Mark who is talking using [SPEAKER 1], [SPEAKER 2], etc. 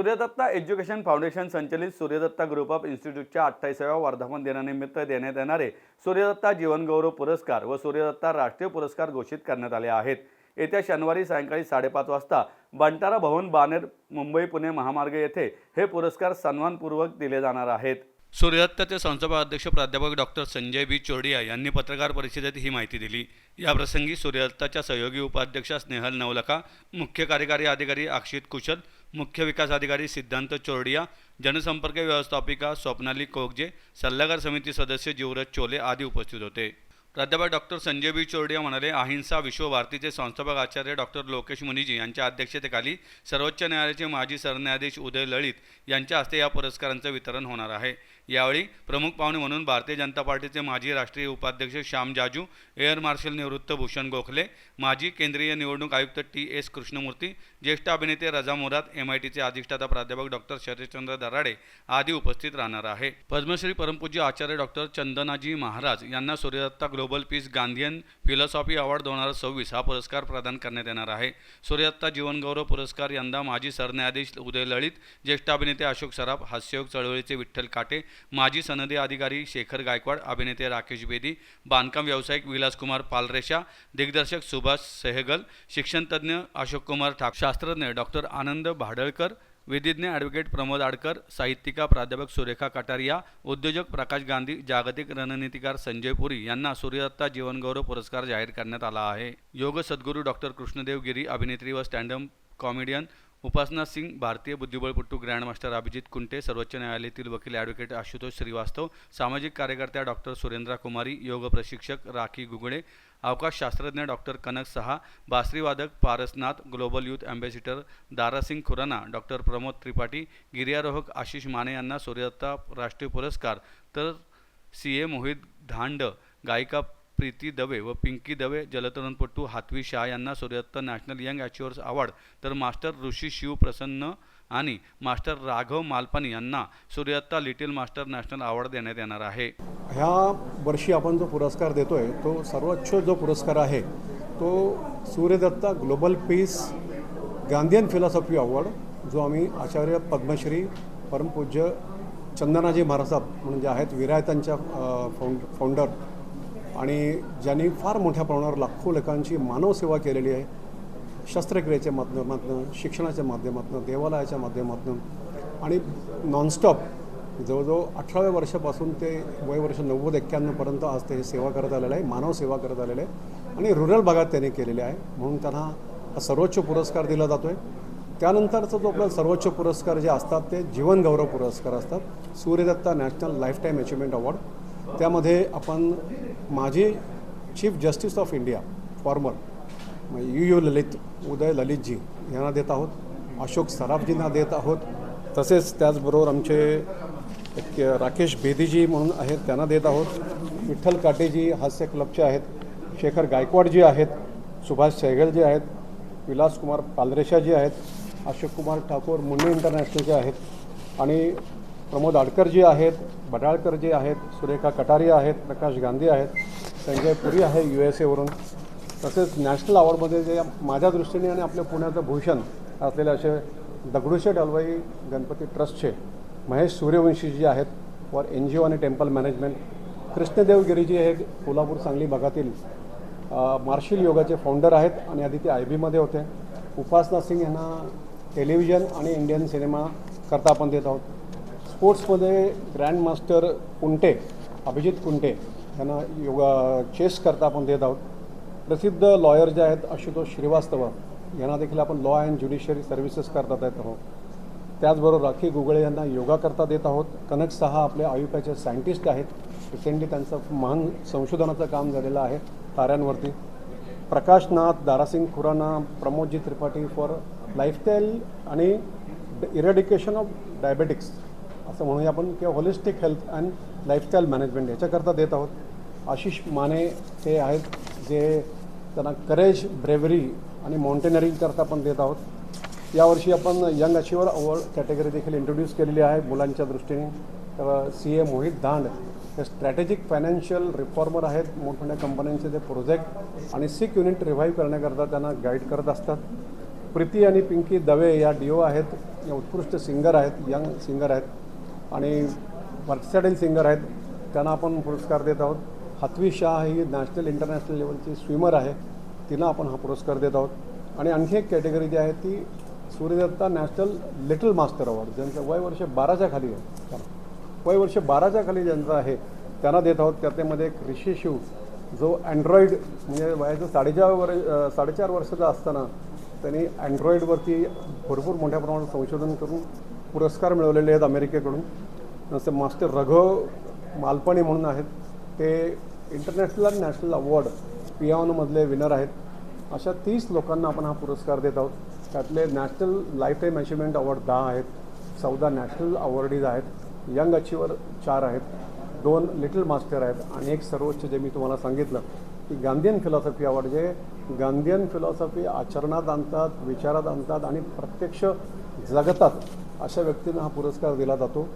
[SPEAKER 1] Suryadatta education foundation संचलित Suryadatta group of इन्स्टिट्यूटच्या 28व्या वर्धापन दिनानिमित्त देण्यात येणारे सूर्यदत्ता जीवनगौरव पुरस्कार व सूर्यदत्ता राष्ट्रीय पुरस्कार घोषित करण्यात आले आहेत। येत्या शनिवारी सायंकाळी 5:30 वाजता बंटारा भवन बानेर मुंबई पुणे महामार्ग येथे हे पुरस्कार सन्मानपूर्वक दिले जाणार आहेत। सूर्यदत्ताचे संस्थापक अध्यक्ष प्राध्यापक डॉक्टर संजय बी चोरडिया यांनी पत्रकार परिषदेत ही माहिती दिली। याप्रसंगी सूर्यदत्ताच्या सहयोगी उपाध्यक्षा स्नेहल नवलखा, मुख्य कार्यकारी अधिकारी अक्षित कुशल, मुख्य विकास अधिकारी सिद्धांत चोरडिया, जनसंपर्क व्यवस्थापिका स्वप्नाली कोगजे, सल्लागार समिती सदस्य जीवराज चोले आदी उपस्थित होते। प्राध्यापक डॉक्टर संजय बी चोरडिया म्हणाले, अहिंसा विश्व भारतीचे संस्थापक आचार्य डॉक्टर लोकेश मुनीजी यांच्या अध्यक्षतेखाली सर्वोच्च न्यायालयाचे माजी सरन्यायाधीश उदय ललित यांच्या हस्ते या पुरस्कारांचे वितरण होणार आहे। यावेळी प्रमुख पाहुणे म्हणून भारतीय जनता पार्टीचे माजी राष्ट्रीय उपाध्यक्ष श्याम जाजू, एअर मार्शल निवृत्त भूषण गोखले, माजी केंद्रीय निवडणूक आयुक्त टी.एस. कृष्णमूर्ती, ज्येष्ठ अभिनेते रजा मुराद, MITचे अधिष्ठाता प्राध्यापक डॉक्टर शरदचंद्र दराडे आदी उपस्थित राहणार आहे। पद्मश्री परमपूज्य आचार्य डॉक्टर चंदनाजी महाराज यांना Suryadatta global piece Gandhian philosophy award 2026 हा पुरस्कार प्रदान करण्यात येणार आहे। सूर्यदत्ता जीवनगौरव पुरस्कार यंदा माजी सरन्यायाधीश उदय ललित, ज्येष्ठ अभिनेते अशोक सराफ, हास्ययोग चळवळीचे विठ्ठल काटे, माजी सनदी अधिकारी शेखर गायकवाड, अभिनेते राकेश बेदी, बांधकाम व्यावसायिक विलासकुमार पालरेषा, दिग्दर्शक सुभाष सेहगल, शिक्षणतज्ञ अशोक कुमार ठाकूर, शास्त्रज्ञ डॉक्टर आनंद भाडळकर, विधिज्ञ ॲडव्होकेट प्रमोद आडकर, साहित्यिका प्राध्यापक सुरेखा कटारिया, उद्योजक प्रकाश गांधी, जागतिक रणनीतिकार संजय पुरी यांना सूर्यदत्ता जीवनगौरव पुरस्कार जाहीर करण्यात आला आहे। योग सद्गुरू डॉक्टर कृष्णदेव गिरी, अभिनेत्री व स्टँडअप कॉमेडियन उपासना सिंग, भारतीय बुद्धिबळपटू ग्रँडमास्टर अभिजित कुंटे, सर्वोच्च न्यायालयातील वकील ॲडव्होकेट आशुतोष श्रीवास्तव, सामाजिक कार्यकर्त्या डॉक्टर सुरेंद्रा कुमारी, योग प्रशिक्षक राखी गुगळे, अवकाशशास्त्रज्ञ डॉक्टर कनक सहा, बासरीवादक Parasnath, global youth ambassador Dara Singh Khurana, doctor Pramod Tripathi, गिर्यारोहक आशिष माने यांना सूर्यदत्ता राष्ट्रीय पुरस्कार, तर CA मोहित धांड, गायिका प्रीती दवे व पिंकी दवे, जलतरणपटू हातवी शाह यांना Suryadatta national young achievers award, तर मास्टर ऋषी शिव प्रसन्न आणि मास्टर राघव मालपानी यांना Suryadatta little master national award देण्यात येणार आहे।
[SPEAKER 2] ह्या वर्षी आपण जो पुरस्कार देतोय तो सर्वोच्च जो पुरस्कार आहे तो Suryadatta global piece Gandhian philosophy award, जो आम्ही आचार्य पद्मश्री परमपूज्य चंदनाजी महाराज म्हणून जे आहेत विरायतांच्या फाउंडर आणि ज्यांनी फार मोठ्या प्रमाणावर लाखो लोकांची मानवसेवा केलेली आहे, शस्त्रक्रियेच्या माध्यमातून, शिक्षणाच्या माध्यमातून, देवालयाच्या माध्यमातून आणि नॉनस्टॉप जवळजवळ 18व्या वर्षापासून ते वयवर्ष 90-91पर्यंत आज ते सेवा करत आलेलं आहे, मानव सेवा करत आलेलं आहे आणि रुरल भागात त्यांनी केलेले आहे, म्हणून त्यांना हा सर्वोच्च पुरस्कार दिला जातो आहे। त्यानंतरचा जो आपला सर्वोच्च पुरस्कार जे असतात ते जीवनगौरव पुरस्कार असतात, Suryadatta national lifetime achievement award. त्यामध्ये आपण माजी chief justice of India former U Lalit, Uday Lalitji यांना देत आहोत, अशोक सराफजींना देत आहोत, तसेच त्याचबरोबर आमचे एक राकेश बेदीजी म्हणून आहेत त्यांना देत आहोत, विठ्ठल काटेजी हास्य क्लबचे आहेत, शेखर गायकवाडजी आहेत, सुभाष सहगलजी आहेत, विलासकुमार पालरेषाजी आहेत, अशोक कुमार ठाकूर मुंडे इंटरनॅशनलचे आहेत आणि प्रमोद आडकरजी आहेत, भडाळकरजी आहेत, सुरेखा कटारिया आहेत, प्रकाश गांधी आहेत, संजय पुरी आहे USA वरून। तसेच नॅशनल अवॉर्डमध्ये जे माझ्या दृष्टीने आणि आपल्या पुण्याचं भूषण असलेले असे दगडूशेठ हलवाई गणपती ट्रस्टचे महेश सूर्यवंशीजी आहेत फॉर NGO आणि टेम्पल मॅनेजमेंट, कृष्णदेव गिरीजी हे कोल्हापूर सांगली भागातील मार्शल योगाचे फाउंडर आहेत आणि आधी ते IB मध्ये होते, उपासना सिंग यांना टेलिव्हिजन आणि इंडियन सिनेमा करता आपण देत आहोत। स्पोर्ट्समध्ये ग्रँडमास्टर कुंटे, अभिजित कुंटे यांना योगा चेस करता आपण देत आहोत। प्रसिद्ध लॉयर जे आहेत आशुतोष श्रीवास्तव यांना देखील आपण लॉ अँड ज्युडिशियरी सर्व्हिसेस करता देत आहोत। त्याचबरोबर राखी गुगळे यांना योगा करता देत आहोत। कनक सहा आपले आयुपाचे सायंटिस्ट आहेत, रिसेंटली त्यांचं महान संशोधनाचं काम झालेलं आहे ताऱ्यांवरती। प्रकाशनाथ, दारासिंग खुराना, प्रमोदजी त्रिपाठी फॉर लाईफस्टाईल आणि इरेडिकेशन ऑफ डायबेटिक्स असं म्हणूया आपण, किंवा holistic health and lifestyle management याच्याकरता देत आहोत। आशिष माने ते आहेत जे त्यांना करेज, ब्रेव्हरी आणि माउंटेनरिंग करता आपण देत आहोत। यावर्षी आपण यंग अचिव्हर अवॉर्ड कॅटेगरी देखील इंट्रोड्यूस केलेली आहे मुलांच्या दृष्टीने। तर CA मोहित धांड हे स्ट्रॅटेजिक फायनान्शियल रिफॉर्मर आहेत, मोठमोठ्या कंपन्यांचे ते प्रोजेक्ट आणि सिक युनिट रिव्हाइव्ह करण्याकरता त्यांना गाईड करत असतात। प्रीती आणि पिंकी दवे या DO आहेत उत्कृष्ट सिंगर आहेत, यंग सिंगर आहेत आणि वर्सटाईल सिंगर आहेत, त्यांना आपण पुरस्कार देत आहोत. हथवी शाह ही नॅशनल इंटरनॅशनल लेवलची स्विमर आहे, तिला आपण हा पुरस्कार देत आहोत. आणि आणखी एक कॅटेगरी जी आहे ती Suryadatta national little master award, ज्यांचं वय वर्ष 12च्या खाली आहे, वय वर्ष 12च्या खाली ज्यांचं आहे त्यांना देत आहोत. त्यामध्ये एक ऋषी शिव, जो अँड्रॉईड म्हणजे वयाचं 4.5 वर्षाचा असताना त्यांनी अँड्रॉईडवरती भरपूर मोठ्या प्रमाणात संशोधन करून पुरस्कार मिळवलेले आहेत अमेरिकेकडून. जसं मास्टर रघव मालपाणी म्हणून आहेत, ते इंटरनॅशनल आणि नॅशनल अवॉर्ड पियानोमधले विनर आहेत. अशा 30 लोकांना आपण हा पुरस्कार देत आहोत. त्यातले national life time achievement award 10 आहेत, 14 नॅशनल अवॉर्डीज आहेत, यंग अचिव्हर 4 आहेत, 2 लिटल मास्टर आहेत आणि एक सर्वोच्च जे मी तुम्हाला सांगितलं की गांधीयन फिलॉसॉफी अवॉर्ड, जे गांधीयन फिलॉसॉफी आचरणात आणतात, विचारात आणतात आणि प्रत्यक्ष जगतात अशा व्यक्तींना हा पुरस्कार दिला जातो.